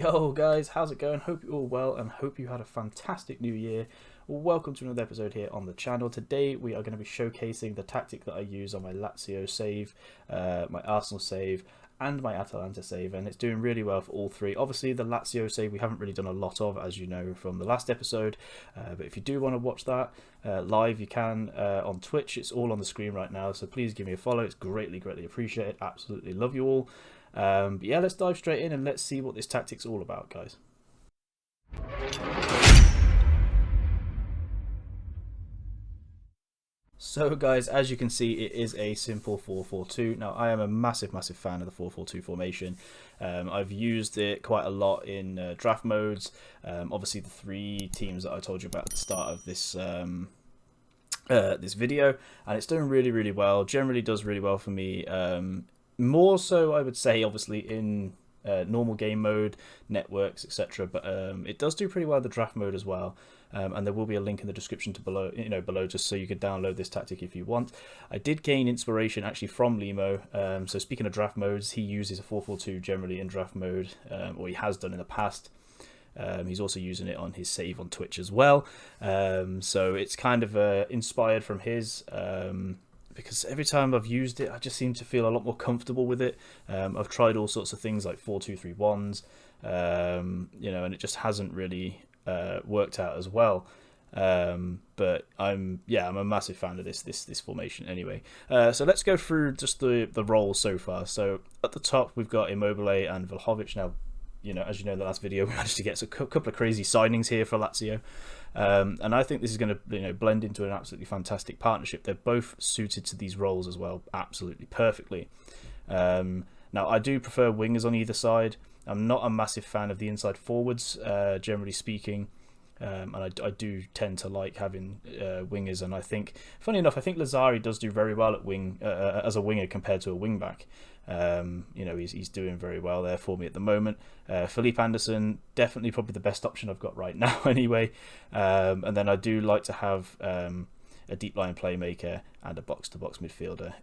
Yo guys, how's it going? Hope you're all well and hope you had a fantastic new year. Welcome to another episode here on the channel. Today we are going to be showcasing the tactic that I use on my Lazio save, my Arsenal save and my Atalanta save, and it's doing really well for all three. Obviously the Lazio save we haven't really done a lot of, as you know from the last episode, but if you do want to watch that live you can on Twitch. It's all on the screen right now, so please give me a follow. It's greatly appreciated. Absolutely love you all. But yeah, let's dive straight in and let's see what this tactic's all about, guys. So guys, as you can see, it is a simple 4-4-2. Now I am a massive fan of the 4-4-2 formation. I've used it quite a lot in draft modes. Obviously the three teams that I told you about at the start of this this video, and it's doing really well. Generally does really well for me. More so, I would say, obviously in normal game mode, networks, etc. But it does do pretty well in the draft mode as well. And there will be a link in the description to below, just so you can download this tactic if you want. I did gain inspiration actually from Limo. So speaking of draft modes, he uses a 4-4-2 generally in draft mode, or he has done in the past. He's also using it on his save on Twitch as well. So it's kind of inspired from his. Because every time I've used it, I just seem to feel a lot more comfortable with it. I've tried all sorts of things like 4-2-3-1s, and it just hasn't really worked out as well. But I'm a massive fan of this formation anyway. So let's go through just the roles so far. So at the top we've got Immobile and Vlahovic. Now, as you know, in the last video we managed to get a couple of crazy signings here for Lazio. And I think this is going to blend into an absolutely fantastic partnership. They're both suited to these roles as well, absolutely perfectly. Now I do prefer wingers on either side. I'm not a massive fan of the inside forwards, generally speaking, and I do tend to like having wingers. And I think, funny enough, I think Lazari does do very well at as a winger compared to a wing back. He's doing very well there for me at the moment. Felipe Anderson, definitely probably the best option I've got right now anyway. And then I do like to have a deep line playmaker and a box-to-box midfielder,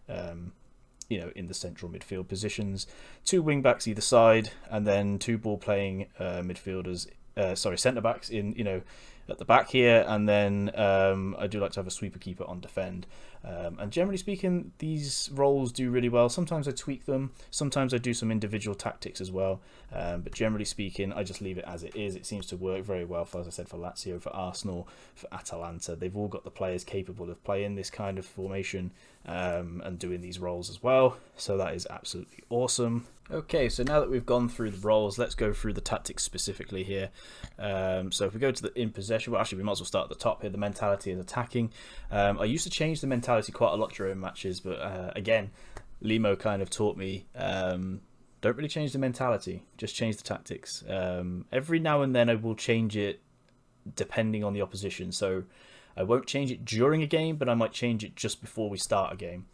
in the central midfield positions. Two wing backs either side, and then two ball playing midfielders. Centre backs at the back here, and then I do like to have a sweeper keeper on defend. And generally speaking, these roles do really well. Sometimes I tweak them, sometimes I do some individual tactics as well. But generally speaking, I just leave it as it is. It seems to work very well for, as I said, for Lazio, for Arsenal, for Atalanta. They've all got the players capable of playing this kind of formation and doing these roles as well. So that is absolutely awesome. Okay, so now that we've gone through the roles, let's go through the tactics specifically here. So if we go to the in possession, well, actually we might as well start at the top here. The mentality is attacking. I used to change the mentality quite a lot during matches, but again, Limo kind of taught me, don't really change the mentality, just change the tactics. Every now and then I will change it depending on the opposition. So I won't change it during a game, but I might change it just before we start a game.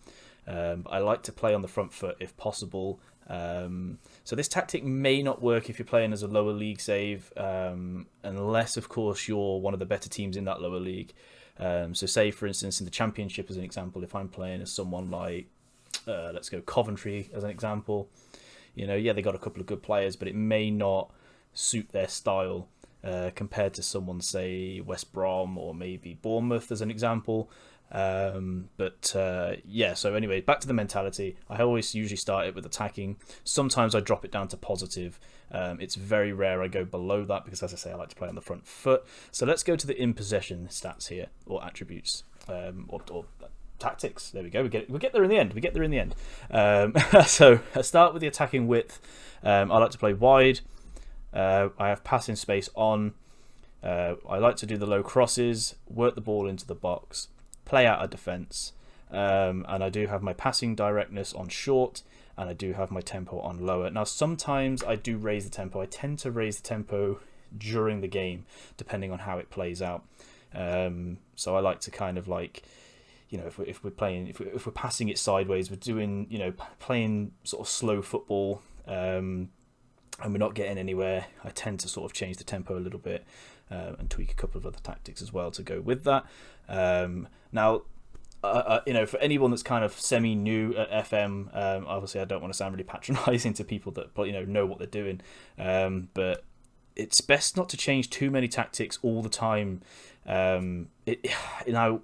I like to play on the front foot if possible. So this tactic may not work if you're playing as a lower league save, unless of course you're one of the better teams in that lower league. So say for instance in the Championship as an example, if I'm playing as someone like let's go Coventry as an example, they got a couple of good players, but it may not suit their style compared to someone say West Brom or maybe Bournemouth as an example. So anyway, back to the mentality. I always usually start it with attacking. Sometimes I drop it down to positive. It's very rare I go below that because, as I say, I like to play on the front foot. So let's go to the in possession stats here, or attributes, or tactics. There we go. We get there in the end. So I start with the attacking width. I like to play wide. I have passing space on. I like to do the low crosses, work the ball into the box, play out a defence, and I do have my passing directness on short, and I do have my tempo on lower. Now sometimes I do raise the tempo. I tend to raise the tempo during the game depending on how it plays out. So I like to kind of if we're passing it sideways, we're doing playing sort of slow football, and we're not getting anywhere, I tend to sort of change the tempo a little bit and tweak a couple of other tactics as well to go with that. Now, for anyone that's kind of semi-new at FM, obviously I don't want to sound really patronising to people that know what they're doing, but it's best not to change too many tactics all the time. It you know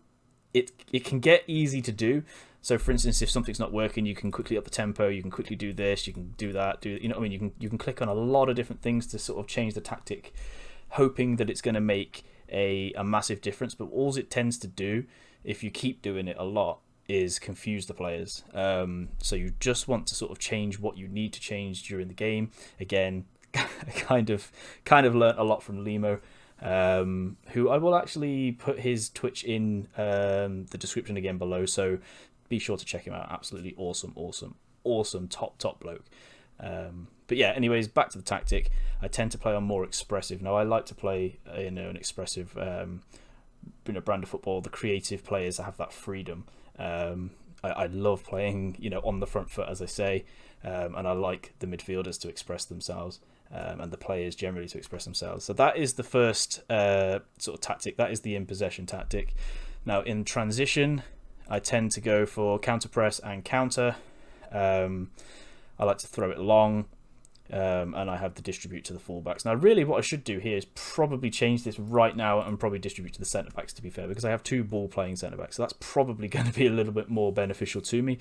it can get easy to do. So, for instance, if something's not working, you can quickly up the tempo. You can quickly do this. You can do that. You know what I mean? You can click on a lot of different things to sort of change the tactic, hoping that it's going to make a massive difference. But all it tends to do, if you keep doing it a lot, is confuse the players. So you just want to sort of change what you need to change during the game. Again, I kind of learnt a lot from Limo. Who I will actually put his Twitch in the description again below, so be sure to check him out. Absolutely awesome, top bloke. But yeah, anyways, back to the tactic. I tend to play on more expressive. Now, I like to play an expressive brand of football. The creative players have that freedom. I love playing on the front foot, as I say, and I like the midfielders to express themselves. And the players generally to express themselves. So that is the first sort of tactic. That is the in possession tactic. Now in transition, I tend to go for counter press and counter. I like to throw it long, and I have the distribute to the fullbacks. Now really what I should do here is probably change this right now and probably distribute to the centre backs, to be fair, because I have 2 ball playing centre backs. So that's probably going to be a little bit more beneficial to me.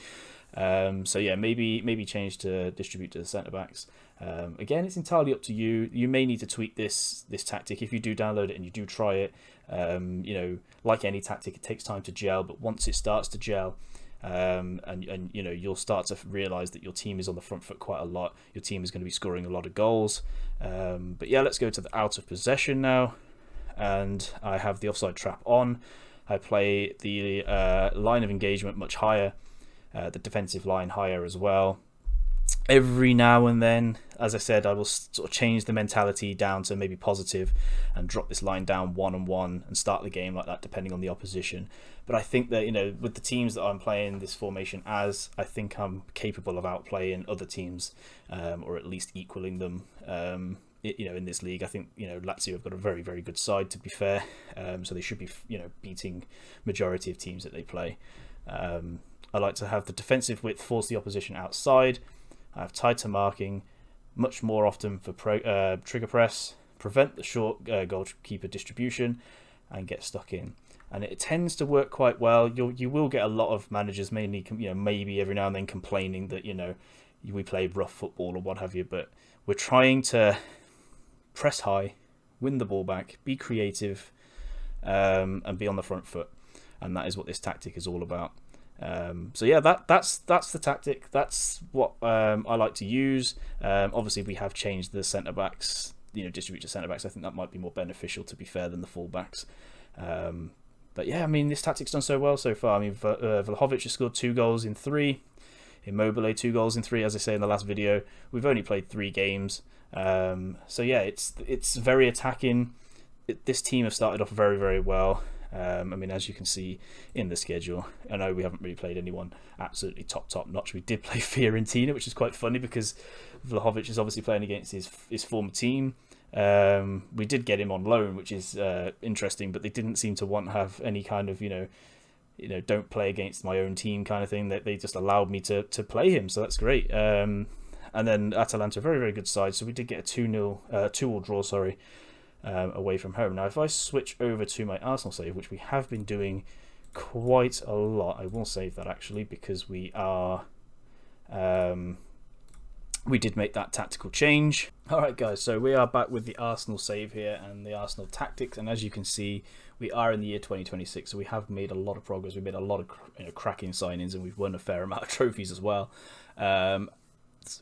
So yeah, maybe change to distribute to the centre backs. Again, it's entirely up to you. You may need to tweak this tactic if you do download it and you do try it. Like any tactic, it takes time to gel, but once it starts to gel, and you'll start to realize that your team is on the front foot quite a lot. Your team is going to be scoring a lot of goals. But yeah, let's go to the out of possession now, and I have the offside trap on. I play the line of engagement much higher, the defensive line higher as well. Every now and then, as I said, I will sort of change the mentality down to maybe positive and drop this line down 1-on-1 and start the game like that, depending on the opposition. But I think that, with the teams that I'm playing this formation as, I think I'm capable of outplaying other teams, or at least equaling them. In this league, I think Lazio have got a very, very good side, to be fair. So they should be beating majority of teams that they play. I like to have the defensive width force the opposition outside. I have tighter marking, much more often for trigger press, prevent the short goalkeeper distribution, and get stuck in. And it tends to work quite well. You will get a lot of managers, mainly maybe every now and then, complaining that we play rough football or what have you. But we're trying to press high, win the ball back, be creative, and be on the front foot. And that is what this tactic is all about. So yeah, that's the tactic. That's what I like to use. Obviously, we have changed the centre backs. Distribute to centre backs. I think that might be more beneficial, to be fair, than the full backs. But yeah, I mean, this tactic's done so well so far. I mean, Vlahovic has scored 2 goals in 3. Immobile 2 goals in 3, as I say in the last video. We've only played 3 games. So yeah, it's very attacking. This team have started off very, very well. I mean, as you can see in the schedule, I know we haven't really played anyone absolutely top notch. We did play Fiorentina, which is quite funny because Vlahovic is obviously playing against his former team. We did get him on loan, which is interesting, but they didn't seem to want to have any kind of don't play against my own team kind of thing. That they just allowed me to play him, so that's great. And then Atalanta, very, very good side, so we did get a 2-2 draw, away from home. Now, if I switch over to my Arsenal save, which we have been doing quite a lot, I will save that actually, because we did make that tactical change. Alright guys, so we are back with the Arsenal save here and the Arsenal tactics, and as you can see, we are in the year 2026, so we have made a lot of progress. We've made a lot of cracking signings, and we've won a fair amount of trophies as well.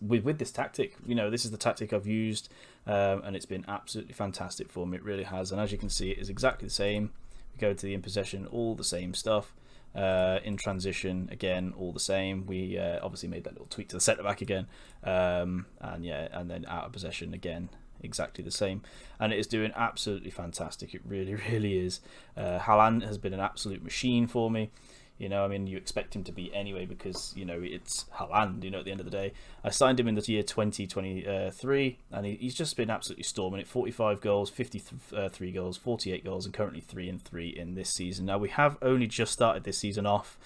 With this tactic, this is the tactic I've used, and it's been absolutely fantastic for me. It really has, and as you can see, it is exactly the same. We go to the in possession, all the same stuff. In transition, again, all the same. We obviously made that little tweak to the centre back again, and then out of possession again, exactly the same, and it is doing absolutely fantastic. It really, really is. Haaland has been an absolute machine for me. I mean, you expect him to be anyway because, it's Haaland, at the end of the day. I signed him in the year 2023, and he's just been absolutely storming it. 45 goals, 53 goals, 48 goals, and currently 3-3 in this season. Now, we have only just started this season off.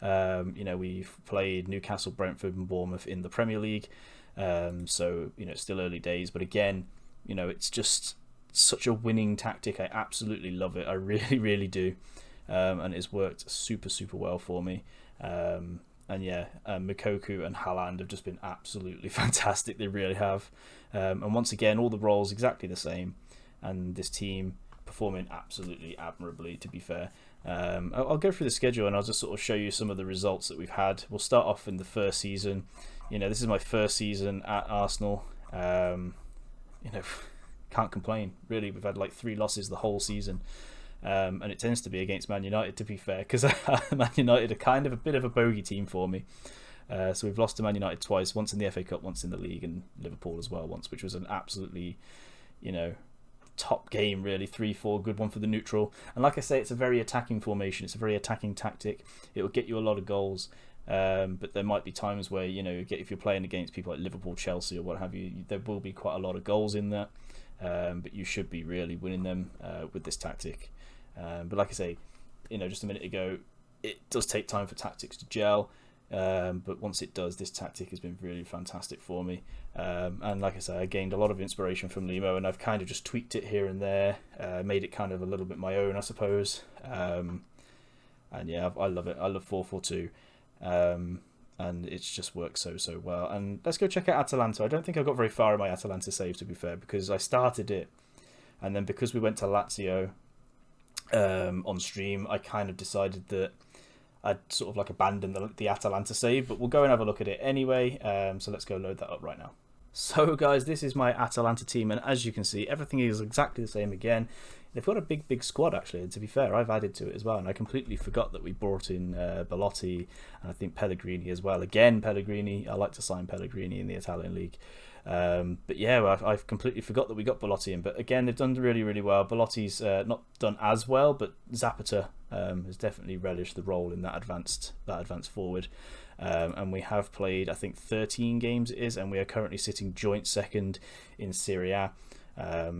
We've played Newcastle, Brentford, and Bournemouth in the Premier League. So, it's still early days. But again, You know, it's just such a winning tactic. I absolutely love it. I really, really do. And it's worked super, super well for me. And yeah, Mikoku and Haaland have just been absolutely fantastic. They really have. And once again, all the roles exactly the same, and this team performing absolutely admirably, to be fair. I'll go through the schedule and I'll just sort of show you some of the results that we've had. We'll start off in the first season. You know, this is my first season at Arsenal. You know, can't complain, really. We've had like 3 losses the whole season. And it tends to be against Man United, to be fair, because Man United are kind of a bit of a bogey team for me. So we've lost to Man United twice, once in the FA Cup, once in the league, and Liverpool as well once, which was an absolutely, you know, top game, really. 3-4, good one for the neutral. And like I say, it's a very attacking formation. It's a very attacking tactic. It will get you a lot of goals. But there might be times where, you know, if you're playing against people like Liverpool, Chelsea, or what have you, there will be quite a lot of goals in there. But you should be really winning them with this tactic. But like I say, you know, just a minute ago, it does take time for tactics to gel. But once it does, this tactic has been really fantastic for me. And like I say, I gained a lot of inspiration from Limo, and I've kind of just tweaked it here and there, made it kind of a little bit my own, I suppose. And yeah, I love it. I love 4-4-2. And it's just worked so well. And let's go check out Atalanta. I don't think I got very far in my Atalanta save, to be fair, because I started it, and then because we went to Lazio on stream, I kind of decided that I'd sort of like abandon the Atalanta save, but we'll go and have a look at it anyway. So let's go load that up right now. So guys, this is my Atalanta team, and as you can see, everything is exactly the same again. They've got a big squad, actually, and to be fair, I've added to it as well, and I completely forgot that we brought in Belotti, and I think Pellegrini as well. Again, Pellegrini. I like to sign Pellegrini in the Italian league. But yeah, I've completely forgot that we got Belotti in. But again, they've done really well. Belotti's not done as well, but Zapata has definitely relished the role in that advanced forward. And we have played, I think, 13 games it is, and we are currently sitting joint second in Serie A.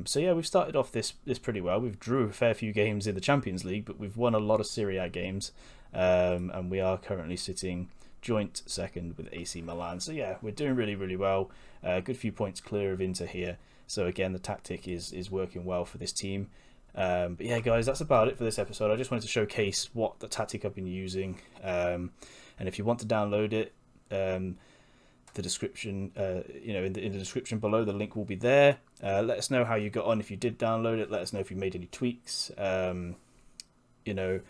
So yeah, we've started off this pretty well. We've drew a fair few games in the Champions League, but we've won a lot of Serie A games, and we are currently sitting joint second with AC Milan. So yeah, we're doing really well. Good few points clear of Inter here. So again, the tactic is working well for this team. But yeah, guys, that's about it for this episode. I just wanted to showcase what the tactic I've been using. And if you want to download it, the description, you know, in the description below, the link will be there. Let us know how you got on if you did download it. Let us know if you made any tweaks. You know,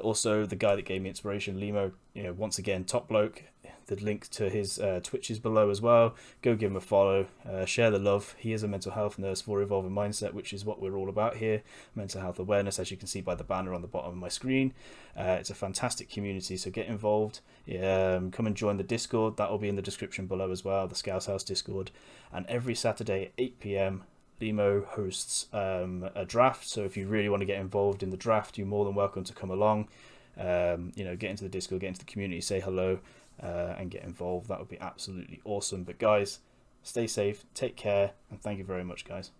also the guy that gave me inspiration, Limo, you know, once again, top bloke. The link to his Twitch is below as well. Go give him a follow. Share the love. He is a mental health nurse for Evolving Mindset, which is what we're all about here. Mental health awareness, as you can see by the banner on the bottom of my screen. It's a fantastic community, so get involved. Come and join the Discord. That will be in the description below as well, the Scouse House Discord. And every Saturday at 8 PM, Limo hosts a draft. So if you really want to get involved in the draft, you're more than welcome to come along. You know, get into the Discord, get into the community, say hello. And get involved. That would be absolutely awesome. But guys, stay safe, take care, and thank you very much, guys.